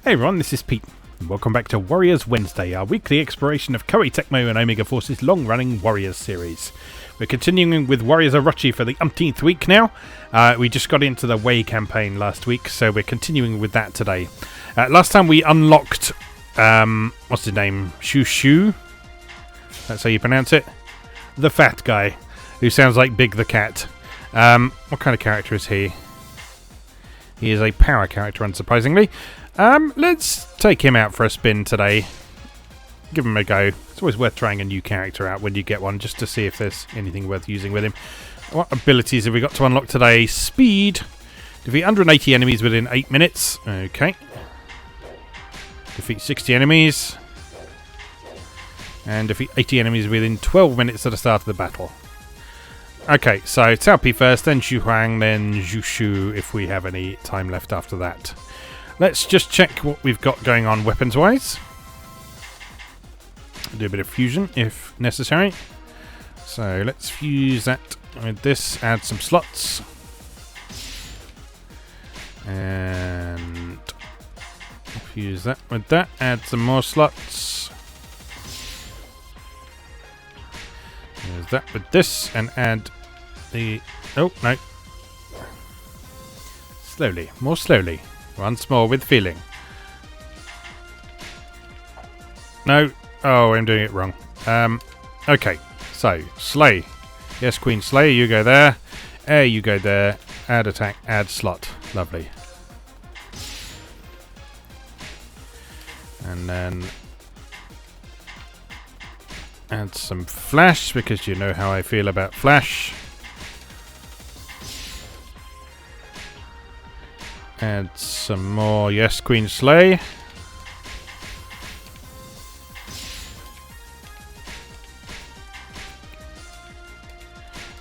Hey everyone, this is Pete, and welcome back to Warriors Wednesday, our weekly exploration of Koei Tecmo and Omega Force's long-running Warriors series. We're continuing with Warriors Orochi for the umpteenth week now. We just got into the Wei campaign last week, so we're continuing with that today. Last time we unlocked, what's his name, Shushu? That's how you pronounce it? The fat guy, who sounds like Big the Cat. What kind of character is he? He is a power character, unsurprisingly. Let's take him out for a spin today. Give him a go. It's always worth trying a new character out when you get one, just to see if there's anything worth using with him. What abilities have we got to unlock today? Speed. Defeat 180 enemies within 8 minutes. Okay. Defeat 60 enemies. And defeat 80 enemies within 12 minutes at the start of the battle. Okay, so Cao Pi first, then Xu Huang, then Zhu Shu, if we have any time left after that. Let's just check what we've got going on weapons-wise. Do a bit of fusion if necessary. So let's fuse that with this, add some slots. And fuse that with that, add some more slots. Use that with this, and add the... Oh, no. Slowly, more slowly. Once more with feeling. No. Oh, I'm doing it wrong. Okay, so, Slay. Yes, Queen Slay, you go there. Air, you go there. Add attack, add slot. Lovely. And then... add some flash, because you know how I feel about flash. Add some more, yes, Queen Slay.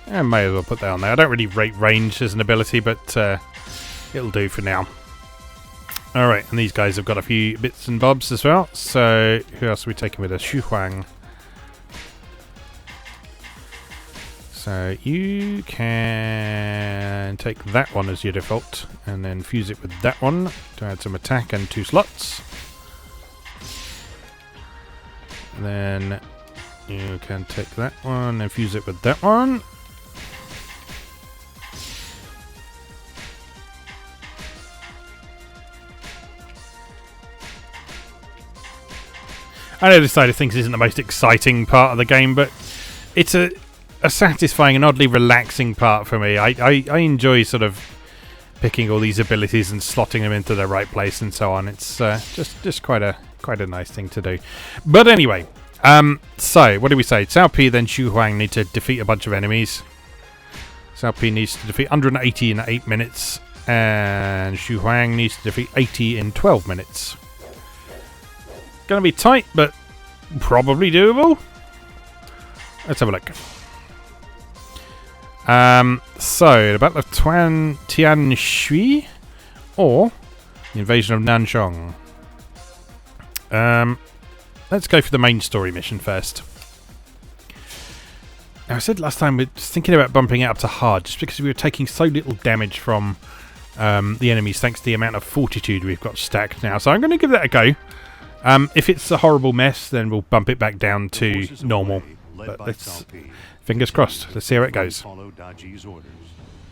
I may as well put that on there. I don't really rate range as an ability, but it'll do for now. Alright, and these guys have got a few bits and bobs as well. So, who else are we taking with us? Xu Huang. So you can take that one as your default and then fuse it with that one to add some attack and 2 slots. And then you can take that one and fuse it with that one. I know this side of things isn't the most exciting part of the game, but it's a satisfying and oddly relaxing part for me. I enjoy sort of picking all these abilities and slotting them into the right place and so on. It's just quite a nice thing to do. But anyway, so what do we say? Cao Pi then Xu Huang need to defeat a bunch of enemies. Cao Pi needs to defeat 180 in 8 minutes, and Xu Huang needs to defeat 80 in 12 minutes. Gonna be tight, but probably doable. Let's have a look. So, the Battle of Tianshui or the Invasion of Nanchong. Let's go for the main story mission first. Now, I said last time we were thinking about bumping it up to hard just because we were taking so little damage from the enemies thanks to the amount of fortitude we've got stacked now. So I'm going to give that a go. If it's a horrible mess, then we'll bump it back down to normal. But let's... fingers crossed. Let's see how it goes. Follow Daji's orders,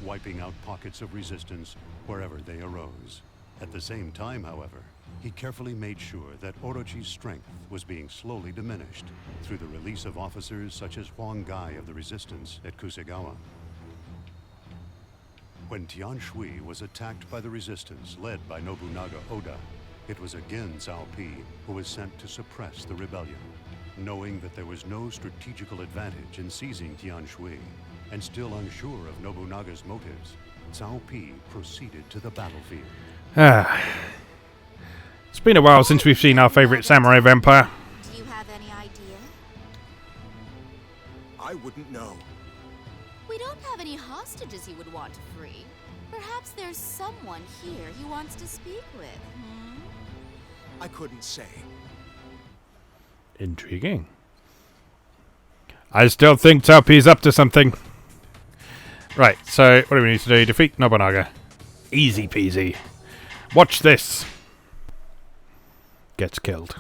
wiping out pockets of resistance wherever they arose. At the same time, however, he carefully made sure that Orochi's strength was being slowly diminished through the release of officers such as Huang Gai of the Resistance at Kusegawa. When Tianshui was attacked by the Resistance led by Nobunaga Oda, it was again Cao Pi who was sent to suppress the rebellion. Knowing that there was no strategical advantage in seizing Tianshui, and still unsure of Nobunaga's motives, Cao Pi proceeded to the battlefield. It's been a while since we've seen our favourite samurai vampire. Do you have any idea? I wouldn't know. We don't have any hostages he would want to free. Perhaps there's someone here he wants to speak with. I couldn't say. Intriguing. I still think Cao Pi's up to something. Right, so what do we need to do? Defeat Nobunaga. Easy peasy. Watch this. gets killed.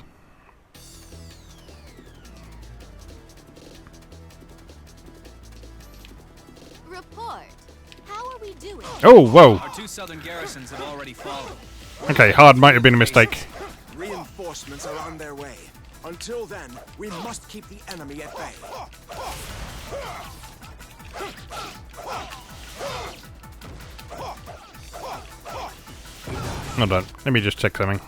Report. How are we doing? Oh, whoa. Our 2 southern garrisons have already fallen. Okay, hard might have been a mistake. Reinforcements are on their way. Until then, we must keep the enemy at bay. Hold on, let me just check something.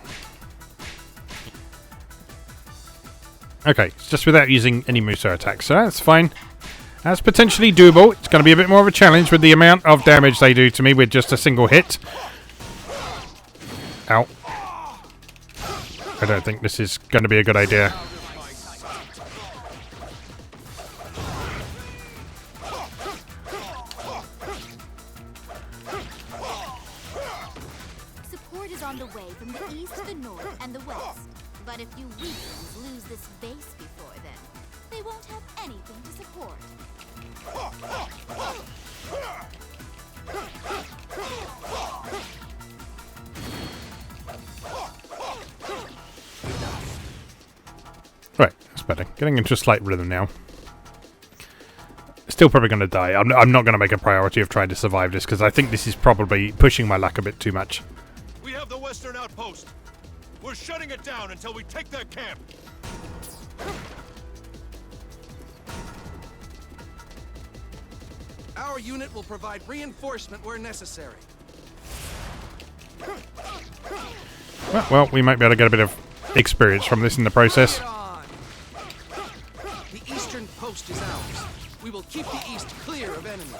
Okay, it's just without using any Musou attacks, so that's fine. That's potentially doable. It's going to be a bit more of a challenge with the amount of damage they do to me with just a single hit. Ow. I don't think this is going to be a good idea. Support is on the way from the east, the north, and the west. But if you weaklings lose this base before then, they won't have anything to support. Right, that's better. Getting into a slight rhythm now. Still probably going to die. I'm not going to make a priority of trying to survive this, because I think this is probably pushing my luck a bit too much. We have the western outpost. We're shutting it down until we take their camp. Our unit will provide reinforcement where necessary. Well, we might be able to get a bit of experience from this in the process. Get on. The eastern post is ours. We will keep the east clear of enemies.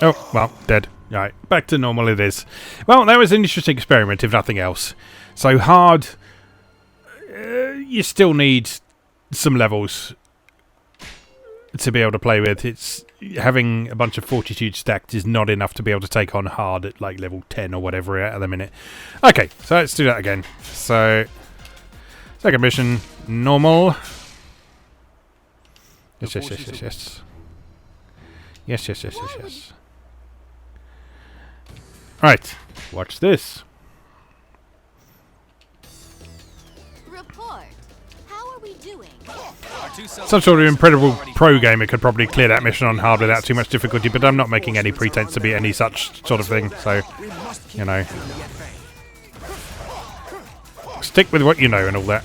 Oh, well, dead. Alright, back to normal it is. Well, that was an interesting experiment, if nothing else. So hard, you still need some levels to be able to play with. It's having a bunch of fortitude stacked is not enough to be able to take on hard at like level 10 or whatever at the minute. Okay, so let's do that again. So, second mission, normal. Yes, yes, yes, yes, yes. Yes, yes, yes, yes, yes. Right, watch this. Report. How are we doing? Some sort of incredible pro gamer could probably clear that mission on hard without too much difficulty, but I'm not making any pretense to be any such sort of thing, so, you know. Stick with what you know and all that.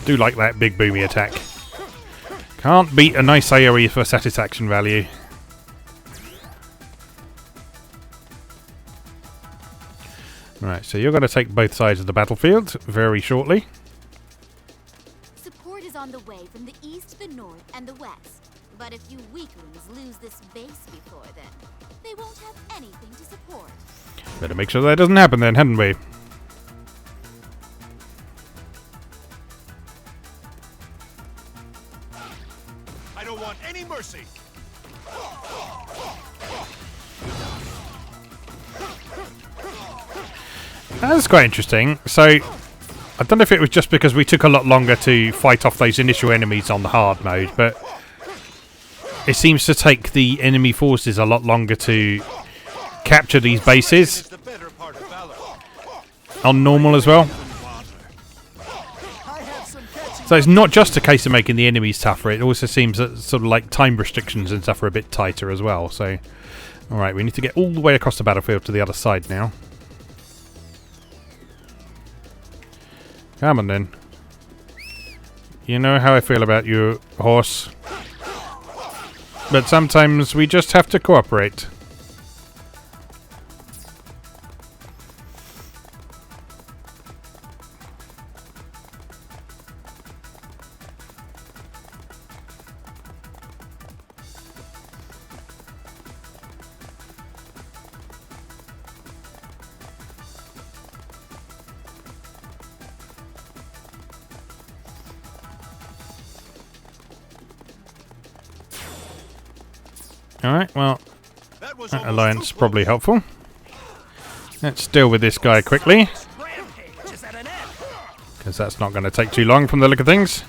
Do like that big boomy attack. Can't beat a nice AoE for satisfaction value. Right, so you're going to take both sides of the battlefield very shortly. Support is on the way from the east, the north, and the west. But if you weaklings lose this base before then, they won't have anything to support. Better make sure that doesn't happen then, hadn't we? I don't want any mercy. That's quite interesting. So, I don't know if it was just because we took a lot longer to fight off those initial enemies on the hard mode, but it seems to take the enemy forces a lot longer to capture these bases on normal as well. So it's not just a case of making the enemies tougher, it also seems that sort of like time restrictions and stuff are a bit tighter as well. So, alright, we need to get all the way across the battlefield to the other side now. Come on then. You know how I feel about you, horse. But sometimes we just have to cooperate. Alright, well, that alliance probably helpful. Let's deal with this guy quickly, because that's not going to take too long from the look of things.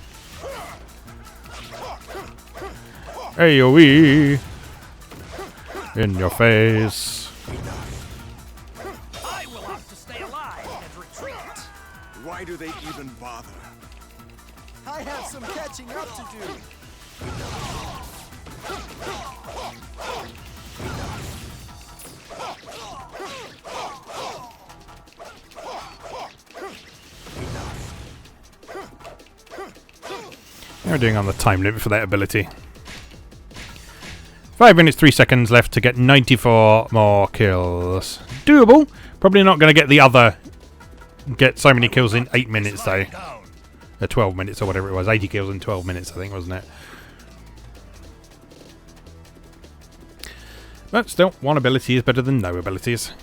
AoE. In your face. I will have to stay alive and retreat. Why do they even bother? I have some catching up to do. How are we doing on the time limit for that ability? 5 minutes, 3 seconds left to get 94 more kills. Doable. Probably not going to get so many kills in 8 minutes though. 12 minutes or whatever it was. 80 kills in 12 minutes, I think, wasn't it? But still, one ability is better than no abilities.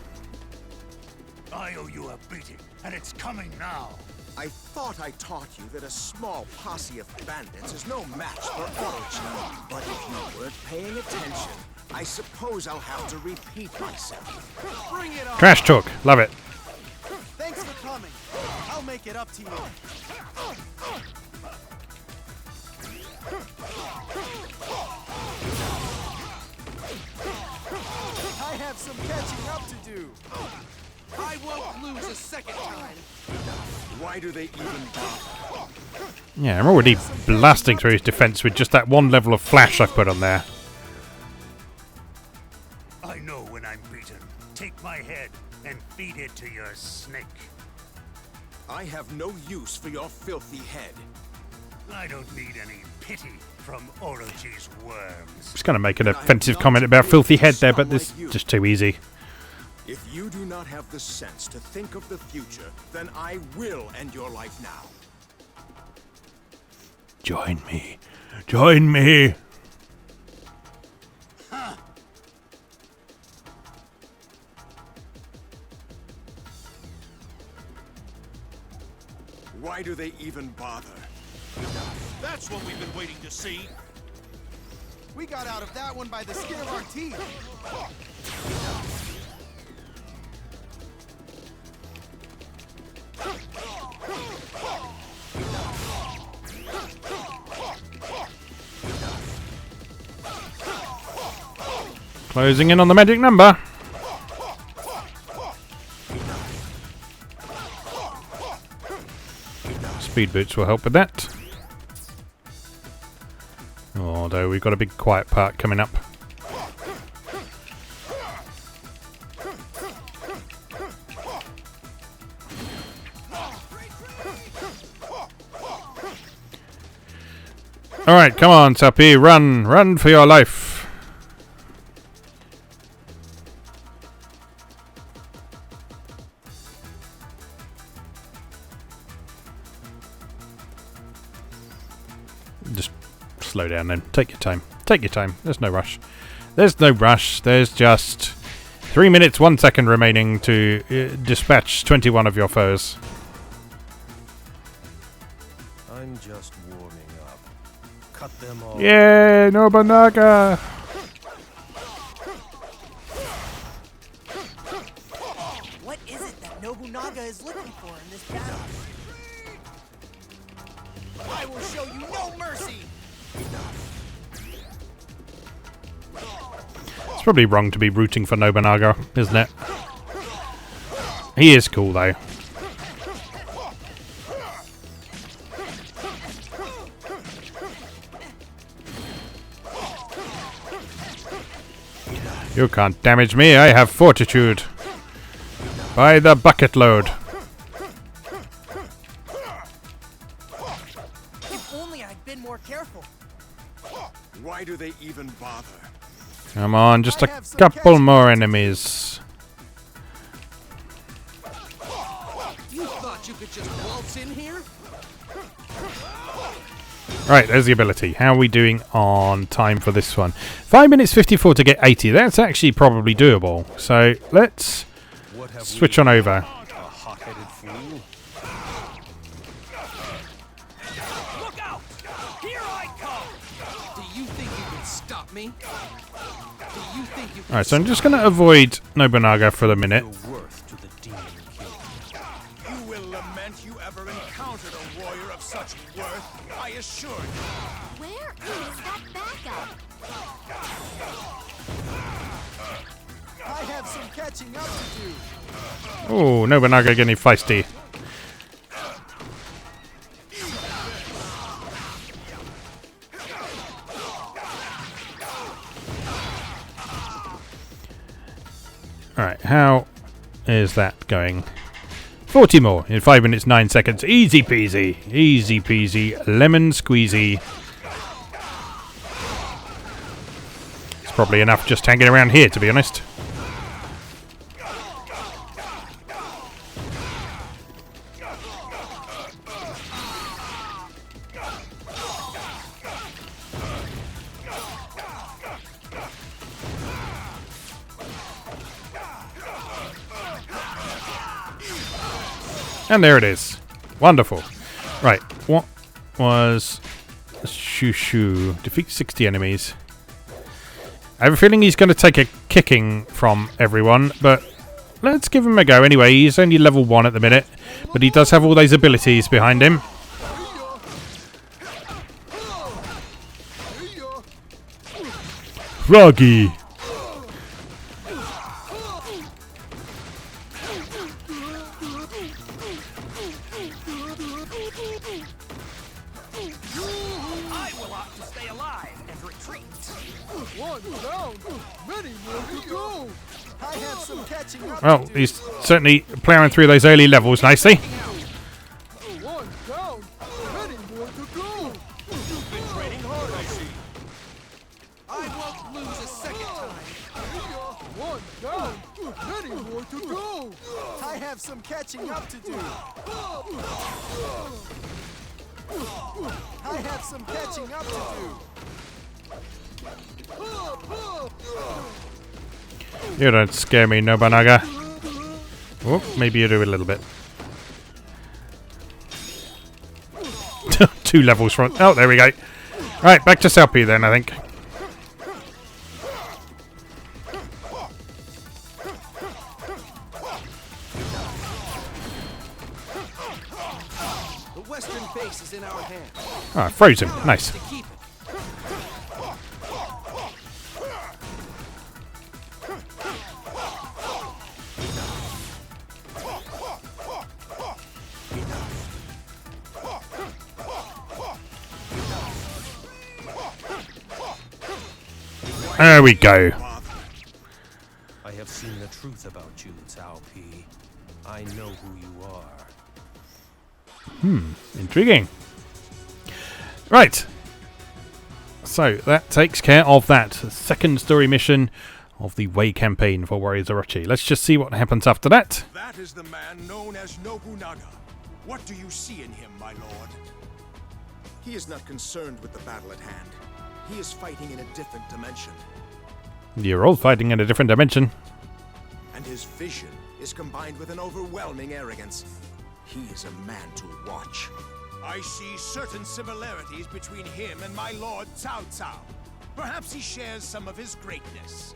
I owe you a beating, and it's coming now. I thought I taught you that a small posse of bandits is no match for Orochi. But if you weren't paying attention, I suppose I'll have to repeat myself. Bring it on. Trash talk. Love it. Thanks for coming. I'll make it up to you. I have some catching up to do. I won't lose a second time. Why do they even bother? Yeah, I'm already blasting through his defense with just that one level of flash I've put on there. I know when I'm beaten. Take my head and feed it to your snake. I have no use for your filthy head. I don't need any pity from Orochi's worms. Just going to make an offensive comment about filthy head there, but this is just too easy. If you do not have the sense to think of the future, then I will end your life now. Join me. Join me. Why do they even bother? That's what we've been waiting to see. We got out of that one by the skin of our teeth. Closing in on the magic number. Speed boots will help with that. Although we've got a big quiet part coming up. Alright, come on, Sappy, run! Run for your life! Just slow down then. Take your time. Take your time. There's no rush. There's no rush. There's just 3 minutes, 1 second remaining to dispatch 21 of your foes. I'm just warming up. Cut them all. Yay, Nobunaga! What is it that Nobunaga is looking for in this battle? I will show you no mercy. It's probably wrong to be rooting for Nobunaga, isn't it? He is cool though. You can't damage me, I have fortitude. By the bucket load. If only I'd been more careful. Why do they even bother? Come on, just a couple more enemies. You thought you could just waltz in here? Right, there's the ability. How are we doing on time for this one? 5 minutes 54 to get 80. That's actually probably doable. So let's switch on over. A hot-headed fool. Look out! Here I come! Do you think you can stop me? Do you think you can Alright, so I'm just going to avoid Nobunaga for the minute. Your worth to the demon king. You will lament you ever encountered a warrior of such worth, I assure you. Where is that backup? I have some catching up to do. Oh, Nobunaga getting feisty. Alright, how is that going? 40 more in 5 minutes 9 seconds. Easy peasy. Easy peasy. Lemon squeezy. It's probably enough just hanging around here, to be honest. And there it is. Wonderful. Right, what was Shushu? Defeat 60 enemies. I have a feeling he's going to take a kicking from everyone, but let's give him a go anyway. He's only level 1 at the minute, but he does have all those abilities behind him. Froggy! I will opt to stay alive and retreat. One down, many more to go. I have some catching up Well, to do. he's certainly plowing through those early levels nicely. One down, many more to go. You've been training hard, I see. I won't lose a second time. One down, many more to go. I have some catching up to do. I have some catching up to do. You don't scare me, Nobunaga. Oh, maybe you do a little bit. 2 levels from... Oh, there we go. Right, back to Salpy then, I think. The western base is in our hands. Ah, frozen. Nice. To keep it. There we go. I have seen the truth about you, Cao Pi. I know who you are. Intriguing. Right. So, that takes care of that second story mission of the Wei campaign for Warriors Orochi. Let's just see what happens after that. That is the man known as Nobunaga. What do you see in him, my lord? He is not concerned with the battle at hand. He is fighting in a different dimension. You're all fighting in a different dimension. And his vision is combined with an overwhelming arrogance. He is a man to watch. I see certain similarities between him and my lord Cao Cao. Perhaps he shares some of his greatness.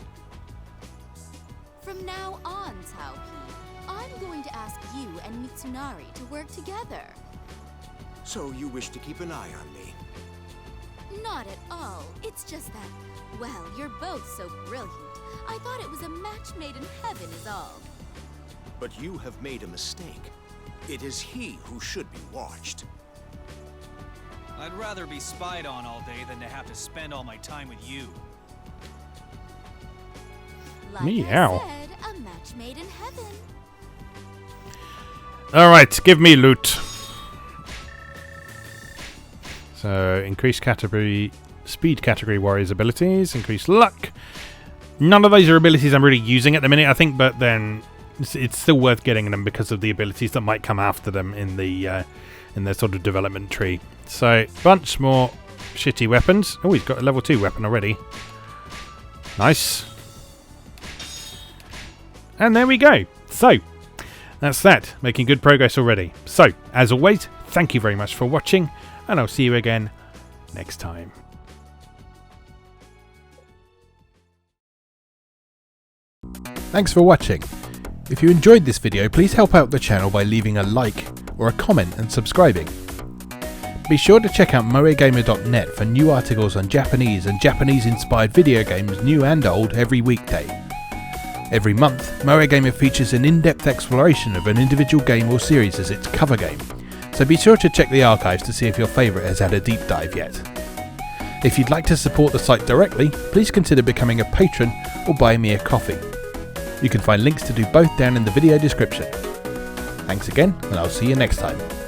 From now on, Cao Pi, I'm going to ask you and Mitsunari to work together. So you wish to keep an eye on me? Not at all. It's just that, well, you're both so brilliant. I thought it was a match made in heaven is all. But you have made a mistake. It is he who should be watched. I'd rather be spied on all day than to have to spend all my time with you. Like Meow. I said, a match made in heaven. Alright, give me loot. So, increase category, speed category warriors abilities, increase luck. None of those are abilities I'm really using at the minute, I think, but then it's still worth getting them because of the abilities that might come after them in their sort of development tree. So, bunch more shitty weapons. Oh, he's got a level 2 weapon already. Nice. And there we go. So, that's that. Making good progress already. So, as always, thank you very much for watching, and I'll see you again next time. Thanks for watching. If you enjoyed this video, please help out the channel by leaving a like or a comment and subscribing. Be sure to check out moegamer.net for new articles on Japanese and Japanese-inspired video games, new and old, every weekday. Every month, Moe Gamer features an in-depth exploration of an individual game or series as its cover game, so be sure to check the archives to see if your favourite has had a deep dive yet. If you'd like to support the site directly, please consider becoming a patron or buying me a coffee. You can find links to do both down in the video description. Thanks again, and I'll see you next time.